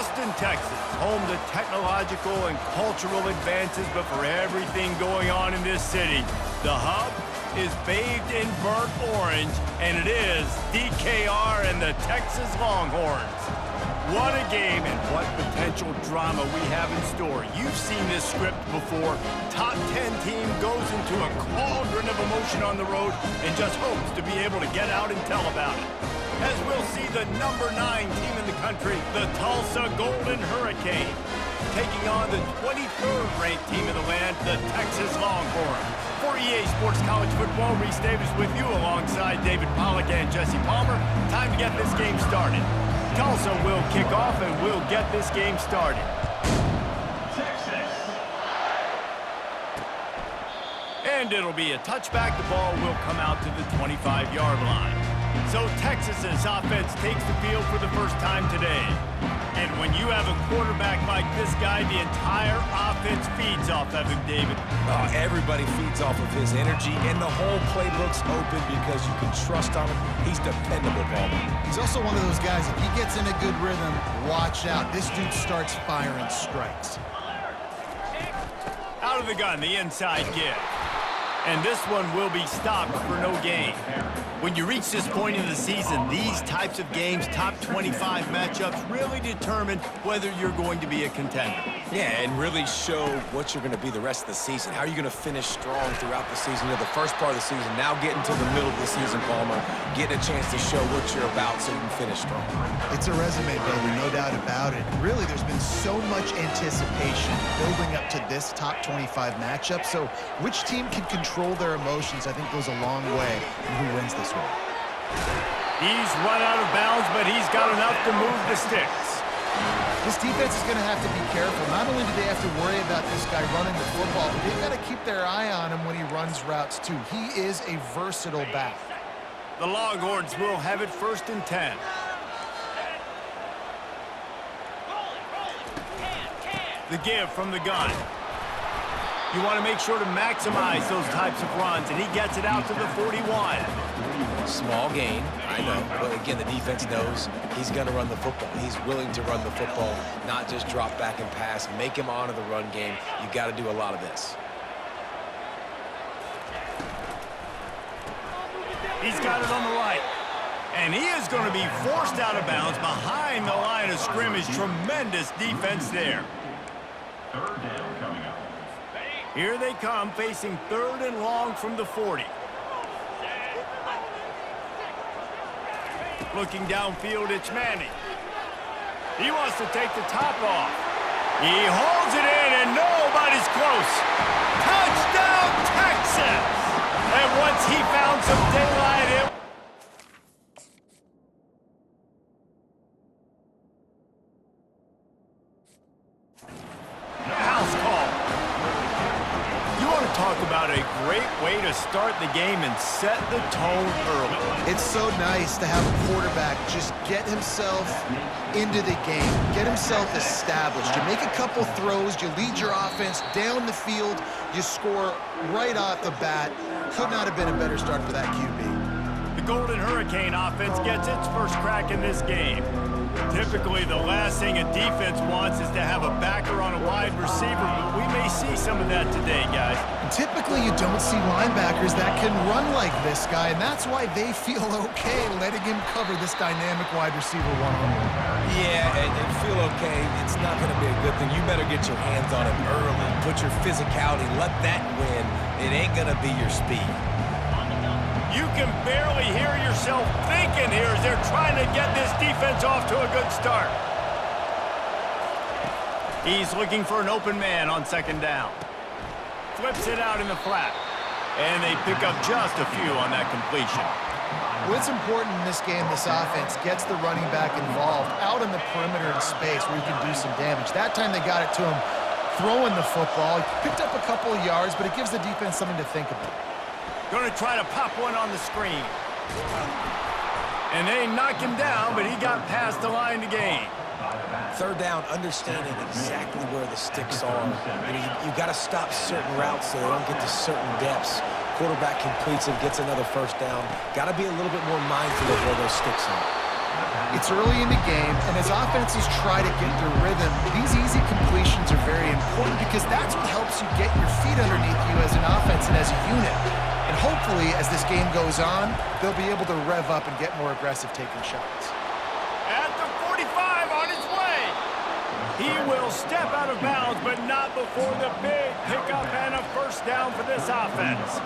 Austin, Texas, home to technological and cultural advances, but for everything going on in this city, the hub is bathed in burnt orange, and it is DKR and the Texas Longhorns. What a game and what potential drama we have in store. You've seen this script before. Top 10 team goes into a cauldron of emotion on the road and just hopes to be able to get out and tell about it. As we'll see the number 9 team in the country, the Tulsa Golden Hurricane, taking on the 23rd ranked team in the land, the Texas Longhorns. For EA Sports College Football, Reese Davis with you alongside David Pollack and Jesse Palmer. Time to get this game started. Tulsa will kick off and we'll get this game started. And it'll be a touchback. The ball will come out to the 25-yard line. So Texas's offense takes the field for the first time today. And when you have a quarterback like this guy, the entire offense feeds off of him, David. Oh, everybody feeds off of his energy, and the whole playbook's open because you can trust on him. He's dependable, Palmer. He's also one of those guys, if he gets in a good rhythm, watch out. This dude starts firing strikes. Out of the gun, the inside give. And this one will be stopped for no gain. When you reach this point in the season, these types of games, top 25 matchups, really determine whether you're going to be a contender. Yeah, and really show what you're going to be the rest of the season. How are you going to finish strong throughout the season? You know, the first part of the season, now getting to the middle of the season, Palmer, getting a chance to show what you're about so you can finish strong. It's a resume builder, no doubt about it. Really, there's been so much anticipation building up to this top 25 matchup. So which team can control their emotions, I think, goes a long way in who wins this one. He's run out of bounds, but he's got enough to move the sticks. This defense is going to have to be careful. Not only do they have to worry about this guy running the football, but they've got to keep their eye on him when he runs routes, too. He is a versatile back. The Longhorns will have it 1st and 10. The give from the gun. You want to make sure to maximize those types of runs, and he gets it out to the 41. Small gain, I know, but again, the defense knows he's going to run the football. He's willing to run the football, not just drop back and pass, make him honor the run game. You got to do a lot of this. He's got it on the right, and he is going to be forced out of bounds behind the line of scrimmage. Tremendous defense there. Third down coming up. Here they come, facing 3rd and long from the 40. Looking downfield, it's Manning. He wants to take the top off. He holds it in, and nobody's close. Touchdown, Texas! And once he found some daylight, it house call. You want to talk about a great way to start the game and set the tone early. It's so nice to have a quarterback just get himself into the game, get himself established. You make a couple throws, you lead your offense down the field, you score right off the bat. Could not have been a better start for that QB. The Golden Hurricane offense gets its first crack in this game. Typically, the last thing a defense wants is to have a backer on a wide receiver, but we may see some of that today, guys. Typically, you don't see linebackers that can run like this guy, and that's why they feel okay letting him cover this dynamic wide receiver one-on-one. Yeah, and feel okay. It's not going to be a good thing. You better get your hands on him early. Put your physicality. Let that win. It ain't going to be your speed. You can barely hear yourself thinking here as they're trying to get this defense off to a good start. He's looking for an open man on 2nd down. Flips it out in the flat. And they pick up just a few on that completion. What's important in this game, this offense gets the running back involved out in the perimeter in space where he can do some damage. That time they got it to him throwing the football. He picked up a couple of yards, but it gives the defense something to think about. Going to try to pop one on the screen. And they knock him down, but he got past the line to gain. 3rd down, understanding exactly where the sticks are. You got to stop certain routes so they don't get to certain depths. Quarterback completes and gets another 1st down. Got to be a little bit more mindful of where those sticks are. It's early in the game, and as offenses try to get their rhythm, these easy completions are very important because that's what helps you get your feet underneath you as an offense and as a unit. And hopefully, as this game goes on, they'll be able to rev up and get more aggressive taking shots. At the 45 on his way. He will step out of bounds, but not before the big pickup and a first down for this offense.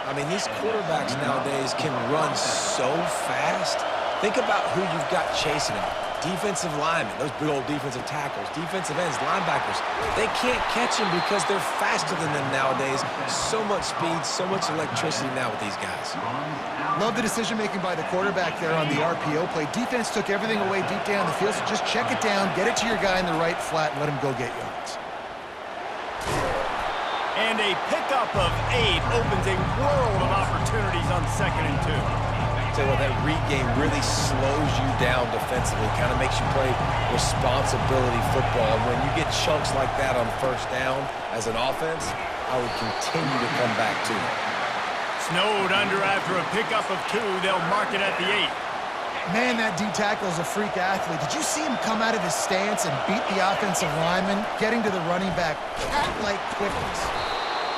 I mean, these quarterbacks nowadays can run so fast. Think about who you've got chasing him. Defensive linemen, those big old defensive tackles, defensive ends, linebackers. They can't catch him because they're faster than them nowadays. So much speed, so much electricity now with these guys. Love the decision-making by the quarterback there on the RPO play. Defense took everything away deep down the field, so just check it down, get it to your guy in the right flat, and let him go get yards. And a pickup of 8 opens a world of opportunities on 2nd and 2. Tell you what, that read game really slows you down defensively, kind of makes you play responsibility football. And when you get chunks like that on first down as an offense, I would continue to come back to it. Snowed under after a pickup of 2. They'll mark it at the 8. Man, that D tackle is a freak athlete. Did you see him come out of his stance and beat the offensive lineman, getting to the running back cat-like quickness?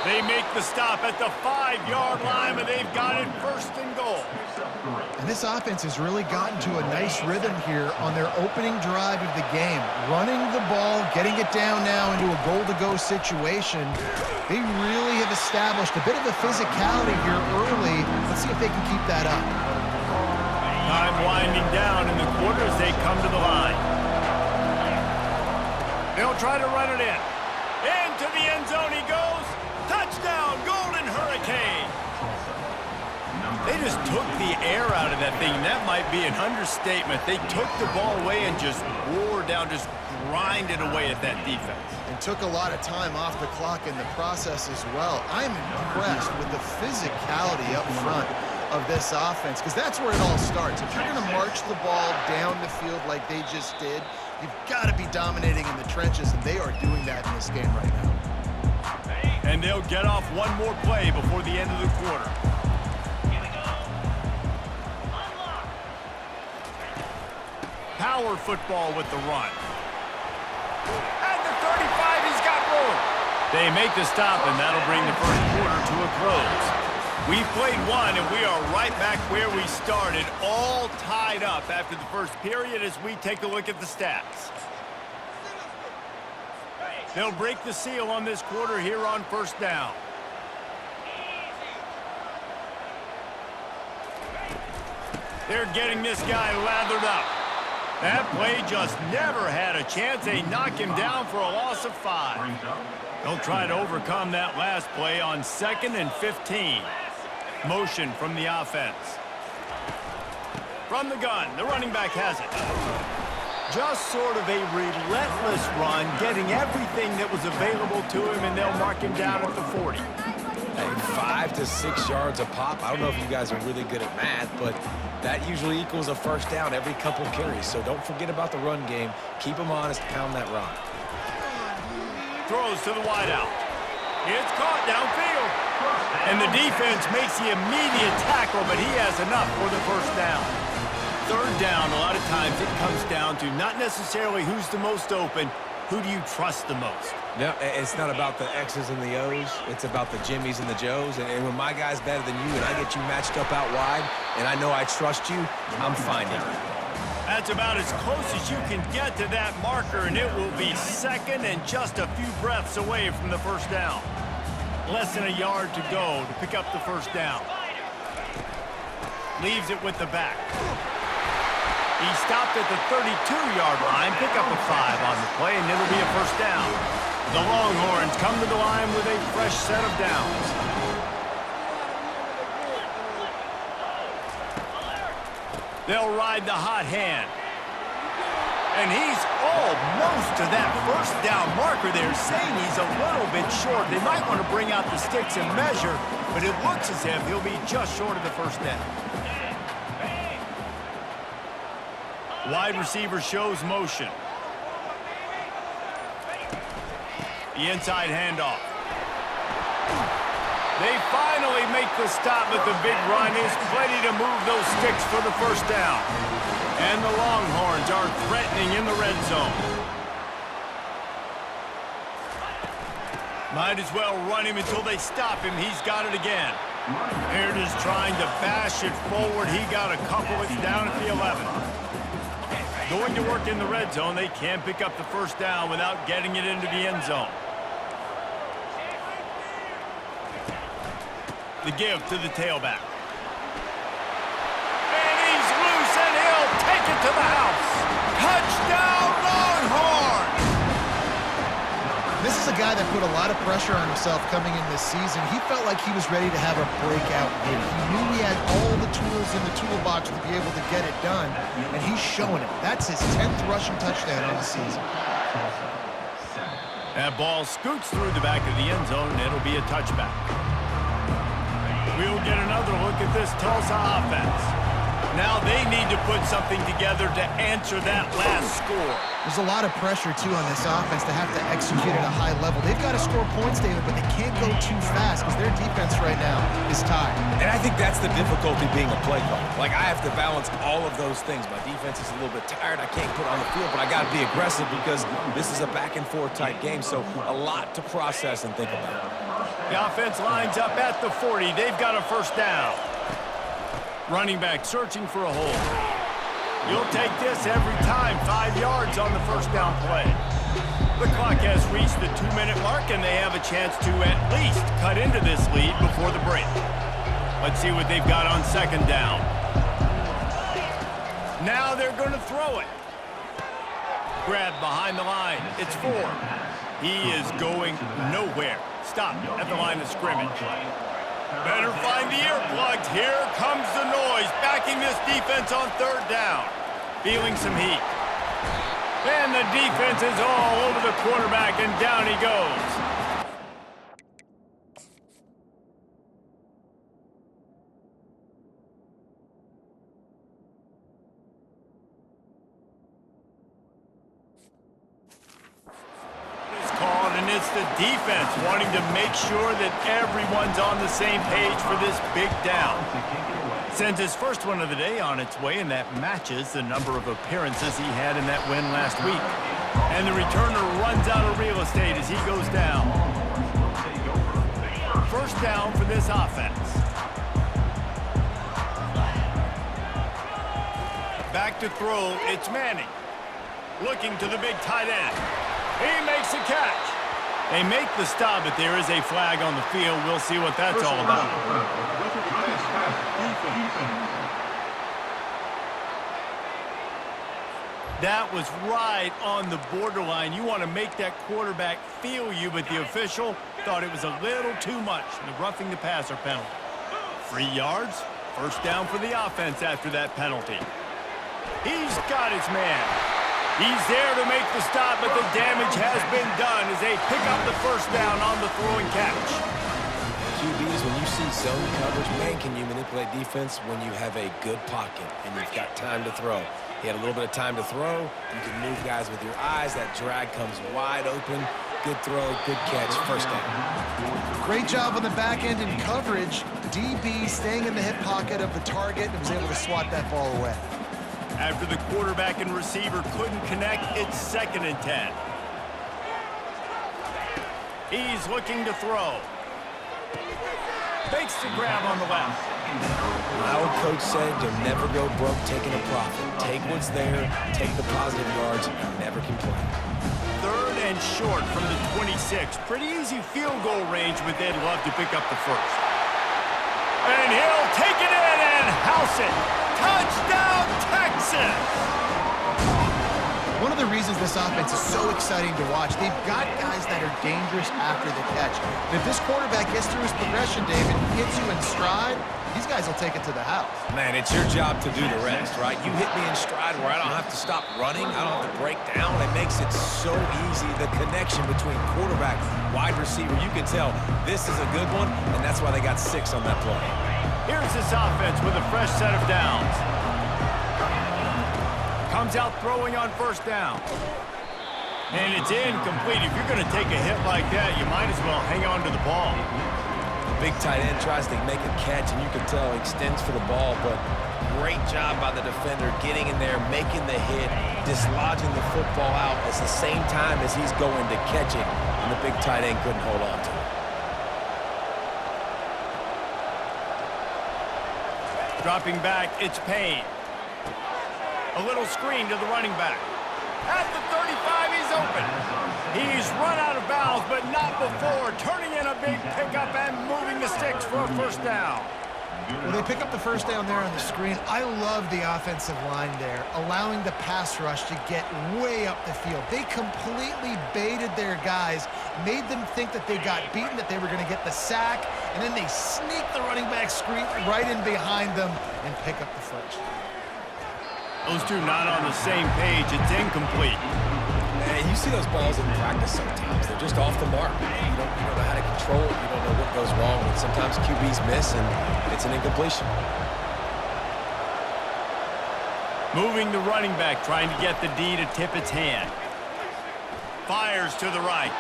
They make the stop at the 5-yard line, but they've got it 1st and goal. And this offense has really gotten to a nice rhythm here on their opening drive of the game. Running the ball, getting it down now into a goal-to-go situation. They really have established a bit of a physicality here early. Let's see if they can keep that up. Time winding down in the quarter as they come to the line. They'll try to run it in. Into the end zone he goes. Touchdown, Golden Hurricane. They just took the air out of that thing. That might be an understatement. They took the ball away and just wore down, just grinded away at that defense. And took a lot of time off the clock in the process as well. I'm impressed with the physicality up front of this offense because that's where it all starts. If you're going to march the ball down the field like they just did, you've got to be dominating in the trenches, and they are doing that in this game right now. And they'll get off one more play before the end of the quarter. Power football with the run. At the 35, he's got room. They make the stop, and that'll bring the first quarter to a close. We've played one, and we are right back where we started, all tied up after the first period as we take a look at the stats. They'll break the seal on this quarter here on 1st down. They're getting this guy lathered up. That play just never had a chance. They knock him down for a loss of 5. They'll try to overcome that last play on 2nd and 15. Motion from the offense. From the gun, the running back has it. Just sort of a relentless run, getting everything that was available to him, and they'll mark him down at the 40. Hey, 5 to 6 yards a pop. I don't know if you guys are really good at math, but that usually equals a first down every couple carries. So don't forget about the run game. Keep them honest, pound that rock. Throws to the wideout. It's caught downfield. And the defense makes the immediate tackle, but he has enough for the first down. 3rd down, a lot of times it comes down to not necessarily who's the most open, who do you trust the most? No, it's not about the X's and the O's. It's about the Jimmies and the Joes. And when my guy's better than you and I get you matched up out wide and I know I trust you, I'm finding you. That's about as close as you can get to that marker, and it will be 2nd and just a few breaths away from the first down. Less than a yard to go to pick up the first down. Leaves it with the back. He stopped at the 32-yard line, pick up a 5 on the play, and it'll be a first down. The Longhorns come to the line with a fresh set of downs. They'll ride the hot hand. And he's almost to that first down marker. They're saying he's a little bit short. They might want to bring out the sticks and measure, but it looks as if he'll be just short of the first down. Wide receiver shows motion. The inside handoff. They finally make the stop, but the big run is plenty to move those sticks for the first down. And the Longhorns are threatening in the red zone. Might as well run him until they stop him. He's got it again. Here it is trying to bash it forward. He got a couple. It's down at the 11. Going to work in the red zone. They can't pick up the first down without getting it into the end zone. The give to the tailback. And he's loose, and he'll take it to the house. Touchdown, Longhorns! This is a guy that put a lot of pressure on himself coming in this season. He felt like he was ready to have a breakout year. He knew he had all the tools in the toolbox to be able to get it done, and he's showing it. That's his 10th rushing touchdown on the season. That ball scoots through the back of the end zone, and it'll be a touchback. We'll get another look at this Tulsa offense. Now they need to put something together to answer that last score. There's a lot of pressure, too, on this offense to have to execute at a high level. They've got to score points, David, but they can't go too fast because their defense right now is tied. And I think that's the difficulty being a play caller. Like, I have to balance all of those things. My defense is a little bit tired. I can't put on the field, but I got to be aggressive because this is a back-and-forth type game, so a lot to process and think about. The offense lines up at the 40. They've got a first down. Running back searching for a hole. You'll take this every time. 5 yards on the first down play. The clock has reached the 2-minute mark, and they have a chance to at least cut into this lead before the break. Let's see what they've got on second down. Now they're going to throw it. Grab behind the line. It's 4. He is going nowhere. Stop at the line of scrimmage. Better find the earplugs. Here comes the noise, backing this defense on third down. Feeling some heat. And the defense is all over the quarterback, and down he goes. And it's the defense wanting to make sure that everyone's on the same page for this big down. Sends his first one of the day on its way, and that matches the number of appearances he had in that win last week. And the returner runs out of real estate as he goes down. First down for this offense. Back to throw, it's Manning. Looking to the big tight end. He makes a catch. They make the stop, but there is a flag on the field. We'll see what that's all about. That was right on the borderline. You want to make that quarterback feel you, but the official thought it was a little too much. The roughing the passer penalty. 3 yards, first down for the offense after that penalty. He's got his man. He's there to make the stop, but the damage has been done as they pick up the first down on the throwing catch. QBs, when you see zone coverage, man, can you manipulate defense when you have a good pocket and you've got time to throw. He had a little bit of time to throw. You can move guys with your eyes. That drag comes wide open. Good throw, good catch, first down. Great job on the back end in coverage. DB staying in the hip pocket of the target and was able to swat that ball away. After the quarterback and receiver couldn't connect, it's 2nd and 10. He's looking to throw. Fakes the grab on the left. My old coach said you'll never go broke taking a profit. Take what's there, take the positive yards, and never complain. 3rd and short from the 26. Pretty easy field goal range, but they'd love to pick up the first. And he'll take it in and house it. Touchdown, Texas! One of the reasons this offense is so exciting to watch, they've got guys that are dangerous after the catch. And if this quarterback gets through his progression, David, hits you in stride, these guys will take it to the house. Man, it's your job to do the rest, right? You hit me in stride where I don't have to stop running. I don't have to break down. It makes it so easy. The connection between quarterback, wide receiver, you can tell this is a good one, and that's why they got 6 on that play. Here's this offense with a fresh set of downs. Comes out throwing on first down. And it's incomplete. If you're going to take a hit like that, you might as well hang on to the ball. The big tight end tries to make a catch, and you can tell he extends for the ball, but Great job by the defender getting in there, making the hit, dislodging the football out at the same time as he's going to catch it, and the big tight end couldn't hold on to it. Dropping back, it's Payne. A little screen to the running back. At the 35, he's open. He's run out of bounds, but not before turning in a big pickup and moving the sticks for a first down. Well, they pick up the first down there on the screen. I love the offensive line there, allowing the pass rush to get way up the field. They completely baited their guys, made them think that they got beaten, that they were going to get the sack, and then they sneak the running back screen right in behind them and pick up the first. Those two not on the same page. It's incomplete. And you see those balls in practice sometimes. They're just off the mark. You don't know how to control it. You don't know what goes wrong. And sometimes QBs miss, and it's an incompletion. Moving the running back, trying to get the D to tip its hand. Fires to the right.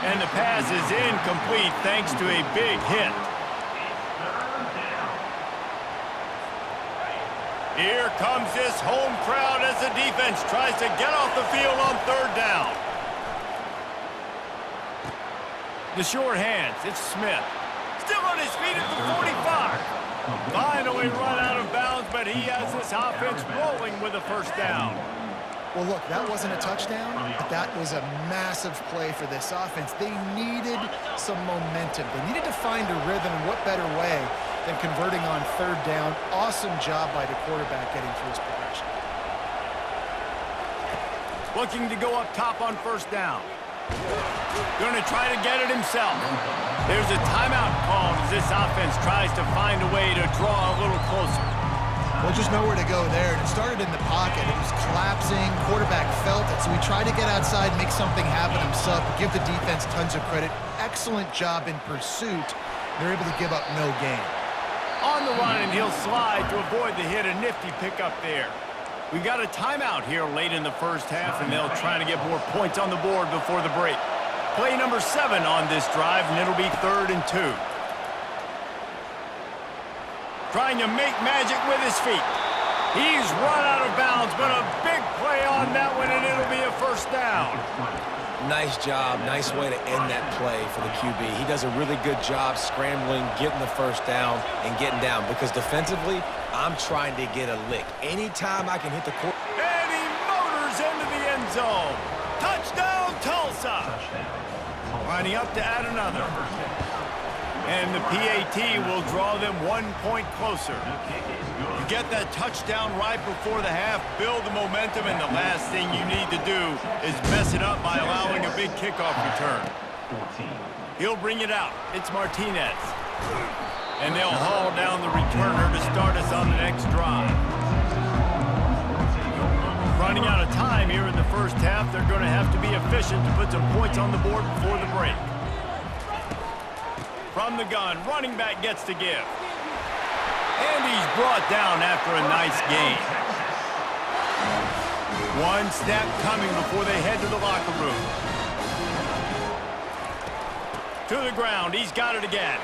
And the pass is incomplete thanks to a big hit. Here comes this home crowd as the defense tries to get off the field on third down. The short hands, it's Smith. Still on his feet at the 45. Finally run out of bounds, but he has this offense rolling with a first down. Well, look, that wasn't a touchdown, but that was a massive play for this offense. They needed some momentum. They needed to find a rhythm, and what better way than converting on third down. Awesome job by the quarterback getting through his progression. Looking to go up top on first down. Going to try to get it himself. There's a timeout called as this offense tries to find a way to draw a little closer. Well, just nowhere to go there. And it started in the pocket. It was collapsing. Quarterback felt it, so he tried to get outside, make something happen himself, but give the defense tons of credit. Excellent job in pursuit. They're able to give up no gain. On the run, and he'll slide to avoid the hit. A nifty pickup there. We've got a timeout here late in the first half, and they'll try to get more points on the board before the break. Play number 7 on this drive, and it'll be 3rd and 2. Trying to make magic with his feet. He's run out of bounds, but a big play on that one, and it'll be a first down. Nice job. Nice way to end that play for the QB. He does a really good job scrambling, getting the first down, and getting down. Because defensively, I'm trying to get a lick. Anytime I can hit the court. And he motors into the end zone. Touchdown, Tulsa. Lining up to add another. And the PAT will draw them 1 point closer. You get that touchdown right before the half, build the momentum, and the last thing you need to do is mess it up by allowing a big kickoff return. He'll bring it out. It's Martinez. And they'll haul down the returner to start us on the next drive. Running out of time here in the first half, they're going to have to be efficient to put some points on the board before the break. From the gun, running back gets to give. And he's brought down after a nice gain. One snap coming before they head to the locker room. To the ground, he's got it again.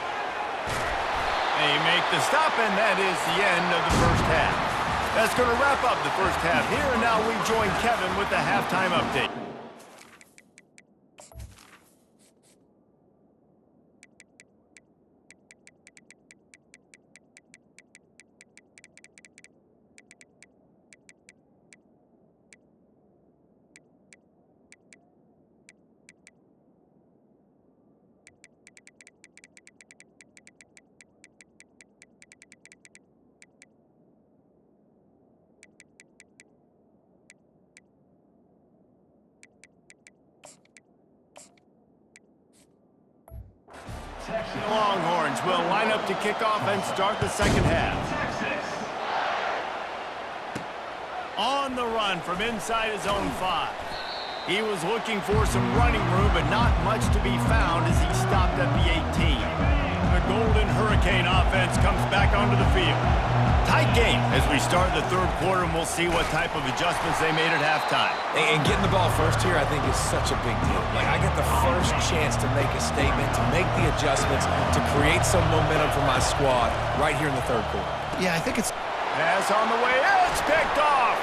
They make the stop, and that is the end of the first half. That's going to wrap up the first half here, and now we join Kevin with the halftime update. The Longhorns will line up to kick off and start the second half. On the run from inside his own 5. He was looking for some running room, but not much to be found as he stopped at the 18. The Golden Hurricane offense comes back onto the field. Tight game as we start the third quarter, and we'll see what type of adjustments they made at halftime. And getting the ball first here, I think, is such a big deal. Like, I get the first chance to make a statement, to make the adjustments, to create some momentum for my squad right here in the third quarter. Yeah, I think it's... Pass on the way. It's picked off.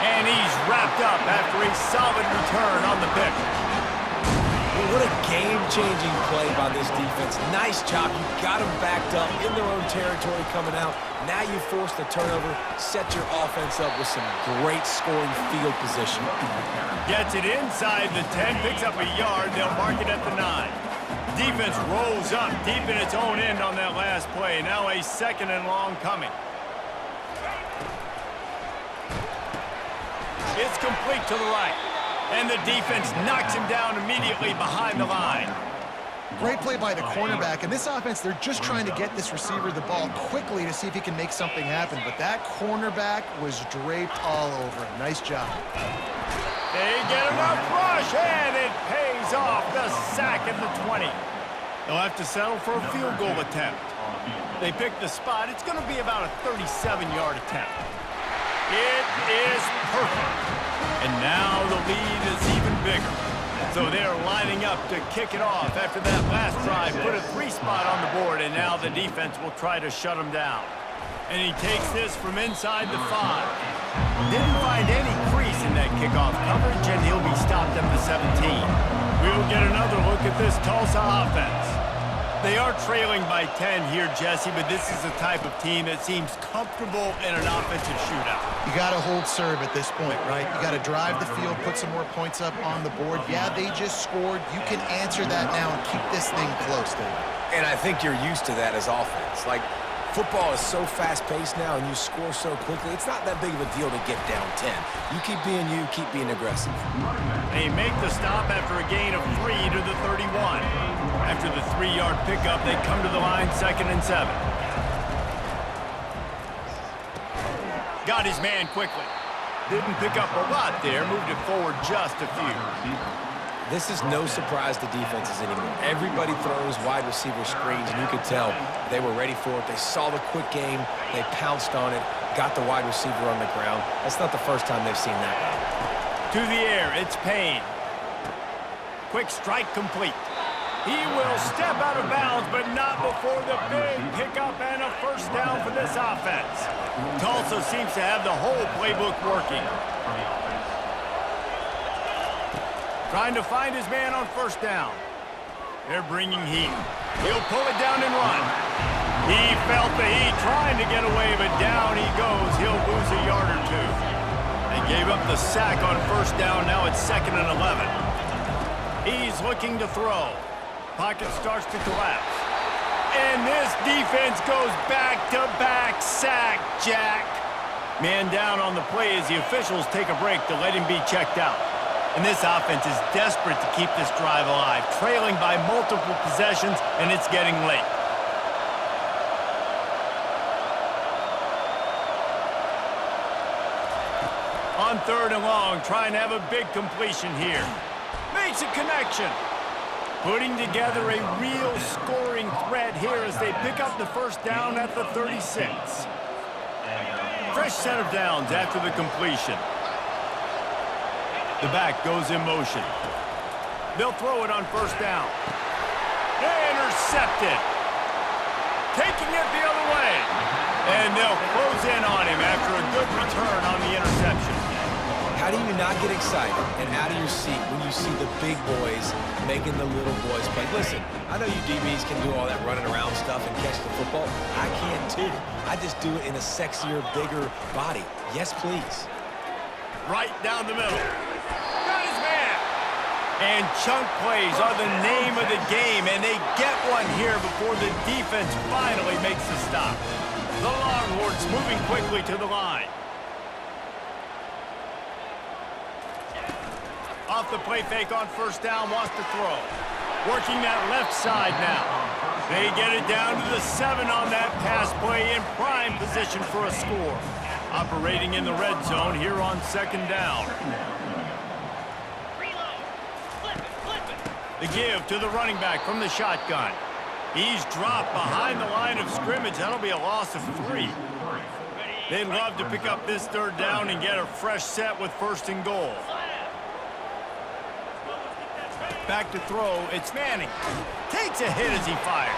And he's wrapped up after a solid return on the pick. Well, what a game-changing play by this defense. Nice job. You got them backed up in their own territory coming out. Now you force the turnover, set your offense up with some great scoring field position. Gets it inside the 10, picks up a yard. They'll mark it at the 9. Defense rolls up deep in its own end on that last play. Now a 2nd and long coming. It's complete to the right. And the defense knocks him down immediately behind the line. Great play by the cornerback. And this offense, they're just trying to get this receiver the ball quickly to see if he can make something happen. But that cornerback was draped all over him. Nice job. They get enough rush, and it pays off the sack at the 20. They'll have to settle for a field goal attempt. They pick the spot. It's going to be about a 37-yard attempt. It is perfect. And now the lead is even bigger. So they're lining up to kick it off after that last drive. Put a 3 spot on the board, and now the defense will try to shut him down. And he takes this from inside the 5. Didn't find any crease in that kickoff coverage, and he'll be stopped at the 17. We'll get another look at this Tulsa offense. They are trailing by 10 here, Jesse, but this is the type of team that seems comfortable in an offensive shootout. You got to hold serve at this point, right? You got to drive the field, put some more points up on the board. Yeah, they just scored. You can answer that now and keep this thing close, David. And I think you're used to that as offense. Like, football is so fast-paced now, and you score so quickly, it's not that big of a deal to get down 10. You keep being aggressive. They make the stop after a gain of 3 to the 31. After the 3-yard pickup, they come to the line 2nd and 7. Got his man quickly. Didn't pick up a lot there, moved it forward just a few. This is no surprise to defenses anymore. Everybody throws wide receiver screens, and you could tell they were ready for it. They saw the quick game. They pounced on it, got the wide receiver on the ground. That's not the first time they've seen that. To the air, it's Payne. Quick strike complete. He will step out of bounds, but not before the big pickup and a 1st down for this offense. Tulsa seems to have the whole playbook working. Trying to find his man on 1st down. They're bringing heat. He'll pull it down and run. He felt the heat trying to get away, but down he goes. He'll lose a yard or 2. They gave up the sack on 1st down. Now it's 2nd and 11. He's looking to throw. Pocket starts to collapse. And this defense goes back-to-back sack, Jack. Man down on the play as the officials take a break to let him be checked out. And this offense is desperate to keep this drive alive, trailing by multiple possessions, and it's getting late. On 3rd and long, trying to have a big completion here. Makes a connection. Putting together a real scoring threat here as they pick up the 1st down at the 36. Fresh set of downs after the completion. The back goes in motion. They'll throw it on 1st down. Intercepted. Taking it the other way. And they'll close in on him after a good return on the interception. How do you not get excited and out of your seat when you see the big boys making the little boys play? Listen, I know you DBs can do all that running around stuff and catch the football. I can too. I just do it in a sexier, bigger body. Yes, please. Right down the middle. Got his man. And chunk plays are the name of the game, and they get one here before the defense finally makes the stop. The Longhorns moving quickly to the line. Off the play fake on 1st down, wants to throw. Working that left side now. They get it down to the 7 on that pass play in prime position for a score. Operating in the red zone here on 2nd down. The give to the running back from the shotgun. He's dropped behind the line of scrimmage. That'll be a loss of 3. They'd love to pick up this 3rd down and get a fresh set with 1st and goal. Back to throw, it's Manning. Takes a hit as he fires.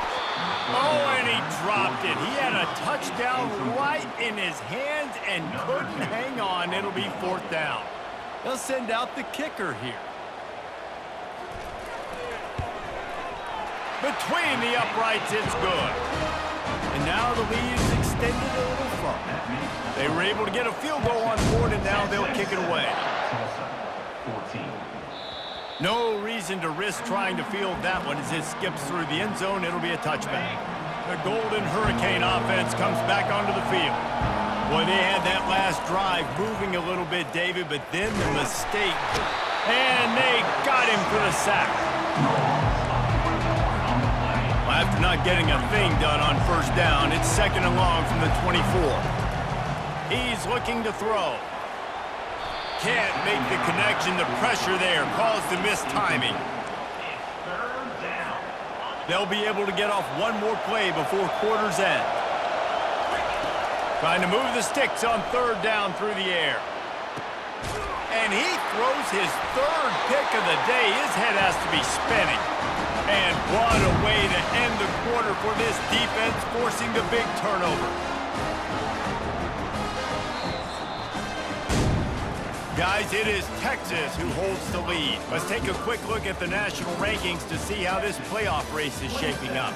Oh, and he dropped it. He had a touchdown right in his hands and couldn't hang on. It'll be 4th down. They'll send out the kicker here. Between the uprights, it's good. And now the lead is extended a little further. They were able to get a field goal on board, and now they'll kick it away. No reason to risk trying to field that one as it skips through the end zone. It'll be a touchback. The Golden Hurricane offense comes back onto the field. Boy, they had that last drive moving a little bit, David, but then the mistake. And they got him for the sack. Well, after not getting a thing done on 1st down, it's 2nd and long from the 24. He's looking to throw. Can't make the connection. The pressure there caused the missed timing. They'll be able to get off one more play before quarter's end. Trying to move the sticks on 3rd down through the air. And he throws his 3rd pick of the day. His head has to be spinning. And what a way to end the quarter for this defense, forcing the big turnover. Guys, it is Texas who holds the lead. Let's take a quick look at the national rankings to see how this playoff race is shaping up.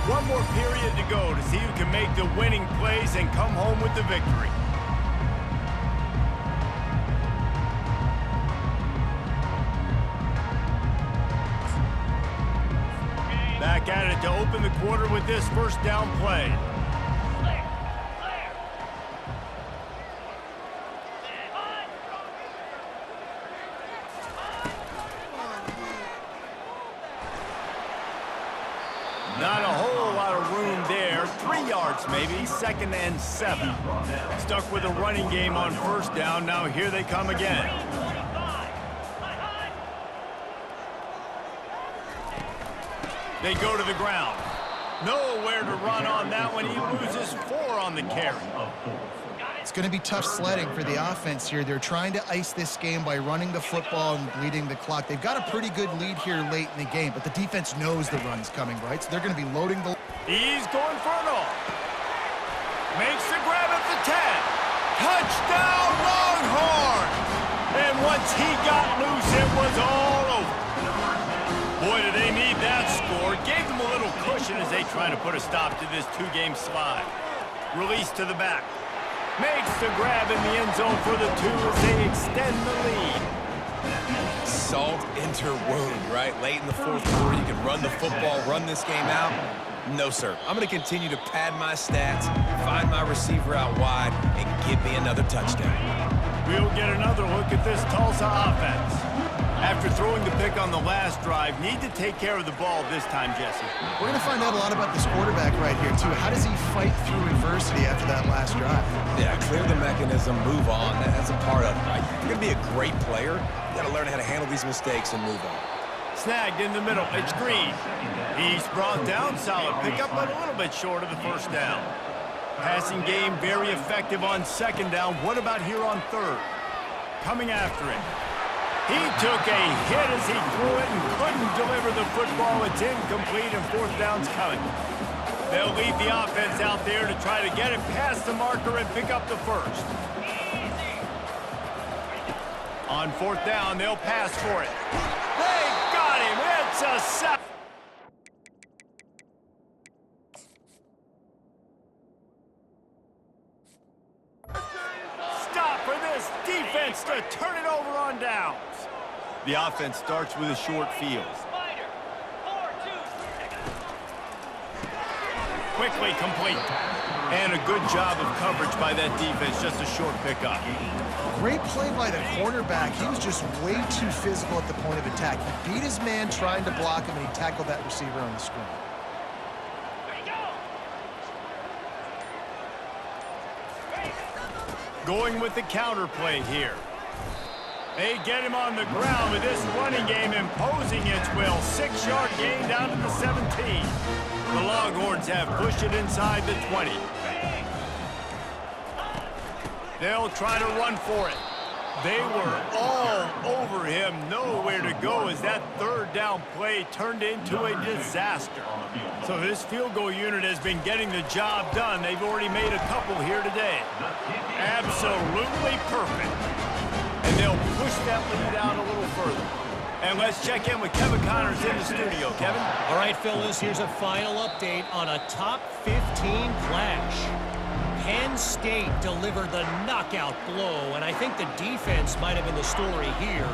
One more period to go to see who can make the winning plays and come home with the victory. Back at it to open the quarter with this 1st down play. Not a whole lot of room there. 3 yards maybe, 2nd and 7. Stuck with a running game on 1st down. Now here they come again. They go to the ground. Nowhere to run on that one. He loses 4 on the carry. It's going to be tough sledding for the offense here. They're trying to ice this game by running the football and bleeding the clock. They've got a pretty good lead here late in the game, but the defense knows the run's coming, right? So they're going to be loading the... He's going for it all. Makes the grab at the 10. Touchdown, Longhorns! And once he got loose, it was all over. Boy, do they need that score. Gave them a little cushion as they try to put a stop to this 2-game slide. Release to the back. Makes the grab in the end zone for the 2 as they extend the lead. Salt into wound, right? Late in the 4th quarter, you can run the football, run this game out. No, sir. I'm going to continue to pad my stats, find my receiver out wide, and give me another touchdown. We'll get another look at this Tulsa offense. After throwing the pick on the last drive, need to take care of the ball this time, Jesse. We're going to find out a lot about this quarterback right here, too. How does he fight through adversity after that last drive? Yeah, clear the mechanism, move on. That's a part of it, right? If you're going to be a great player, you got to learn how to handle these mistakes and move on. Snagged in the middle. It's Green. He's brought down. Solid pickup, but a little bit short of the 1st down. Passing game very effective on 2nd down. What about here on 3rd? Coming after it. He took a hit as he threw it and couldn't deliver the football. It's incomplete and 4th down's coming. They'll leave the offense out there to try to get it past the marker and pick up the 1st. On 4th down, they'll pass for it. They got him. It's a sack. Stop for this defense to turn it over on downs. The offense starts with a short field. Quickly complete. And a good job of coverage by that defense. Just a short pickup. Great play by the cornerback. He was just way too physical at the point of attack. He beat his man trying to block him, and he tackled that receiver on the screen. Going with the counter play here. They get him on the ground with this running game imposing its will. 6-yard gain down to the 17. The Longhorns have pushed it inside the 20. They'll try to run for it. They were all over him, nowhere to go as that third down play turned into a disaster. So this field goal unit has been getting the job done. They've already made a couple here today. Absolutely perfect. And they'll push that lead out a little further. And let's check in with Kevin Connors in the studio. Kevin? All right, fellas, here's a final update on a top 15 clash. Penn State delivered the knockout blow, and I think the defense might have been the story here.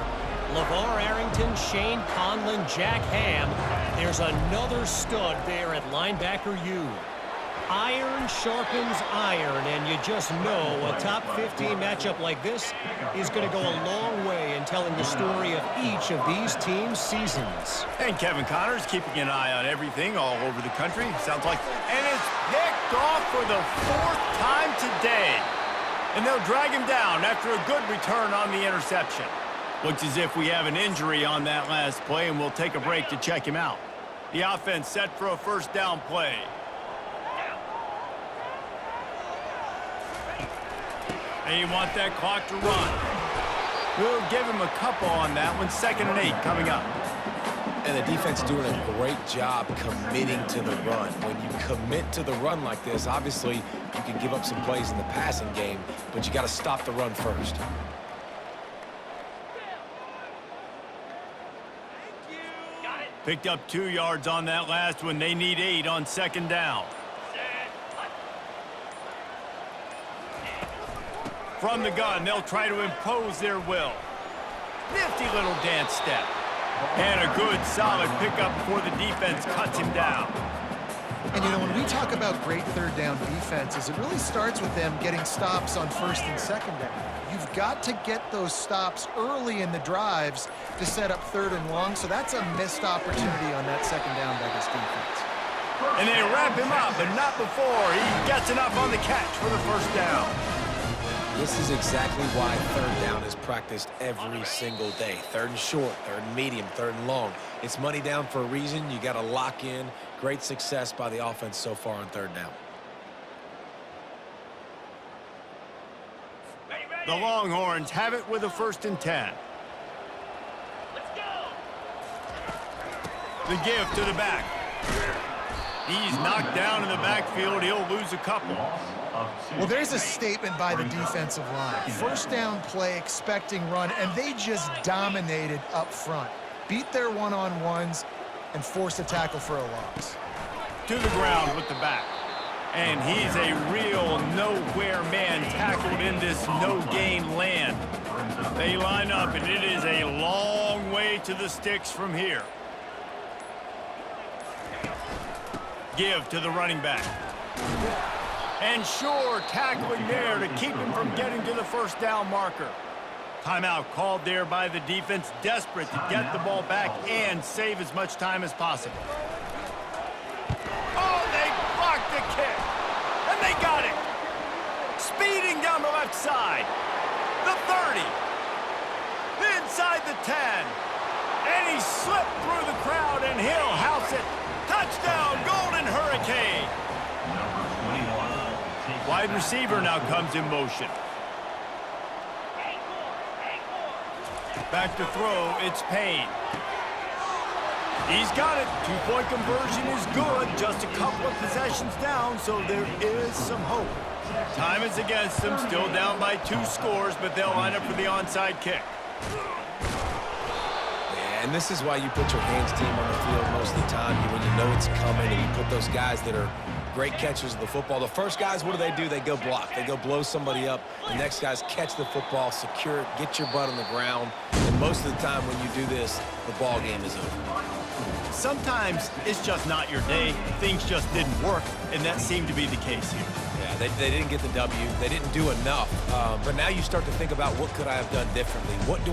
LeVar Arrington, Shane Conlon, Jack Ham. There's another stud there at linebacker U. Iron sharpens iron, and you just know a top 15 matchup like this is going to go a long way in telling the story of each of these teams' seasons. And Kevin Connors keeping an eye on everything all over the country. Sounds like, and it's picked off for the 4th time today. And they'll drag him down after a good return on the interception. Looks as if we have an injury on that last play, and we'll take a break to check him out. The offense set for a first down play. They want that clock to run. We'll give him a couple on that one. 2nd and 8 coming up. And the defense doing a great job committing to the run. When you commit to the run like this, obviously you can give up some plays in the passing game, but you got to stop the run first. Picked up 2 yards on that last one. They need 8 on 2nd down. From the gun, they'll try to impose their will. Nifty little dance step. And a good, solid pickup before the defense cuts him down. And, you know, when we talk about great third down defenses, it really starts with them getting stops on 1st and 2nd down. You've got to get those stops early in the drives to set up 3rd and long, so that's a missed opportunity on that 2nd down by this defense. And they wrap him up, but not before he gets enough on the catch for the 1st down. This is exactly why 3rd down is practiced every single day. 3rd and short, 3rd and medium, 3rd and long. It's money down for a reason. You got to lock in. Great success by the offense so far on 3rd down. The Longhorns have it with a 1st and 10. The give to the back. He's knocked down in the backfield. He'll lose a couple. Well, there's a statement by the defensive line. 1st down play, expecting run, and they just dominated up front. Beat their one-on-ones and forced a tackle for a loss. To the ground with the back. And he's a real nowhere man tackled in this no-gain land. They line up, and it is a long way to the sticks from here. Give to the running back. And sure, tackling there to keep him from getting to the 1st down marker. Timeout called there by the defense, desperate to get the ball back and save as much time as possible. Oh, they blocked the kick. And they got it. Speeding down the left side. The 30. Inside the 10. And he slipped through the crowd, and he'll house it. Touchdown, Golden Hurricane. Wide receiver now comes in motion. Back to throw, it's Payne. He's got it. 2-point conversion is good. Just a couple of possessions down, so there is some hope. Time is against them, still down by 2 scores, but they'll line up for the onside kick. And this is why you put your hands team on the field most of the time. When you know it's coming, and you put those guys that are great catchers of the football. The first guys, what do? They go block. They go blow somebody up. The next guys catch the football, secure it, get your butt on the ground. And most of the time when you do this, the ball game is over. Sometimes it's just not your day. Things just didn't work, and that seemed to be the case here. Yeah, they didn't get the W. They didn't do enough. But now you start to think about, what could I have done differently? What do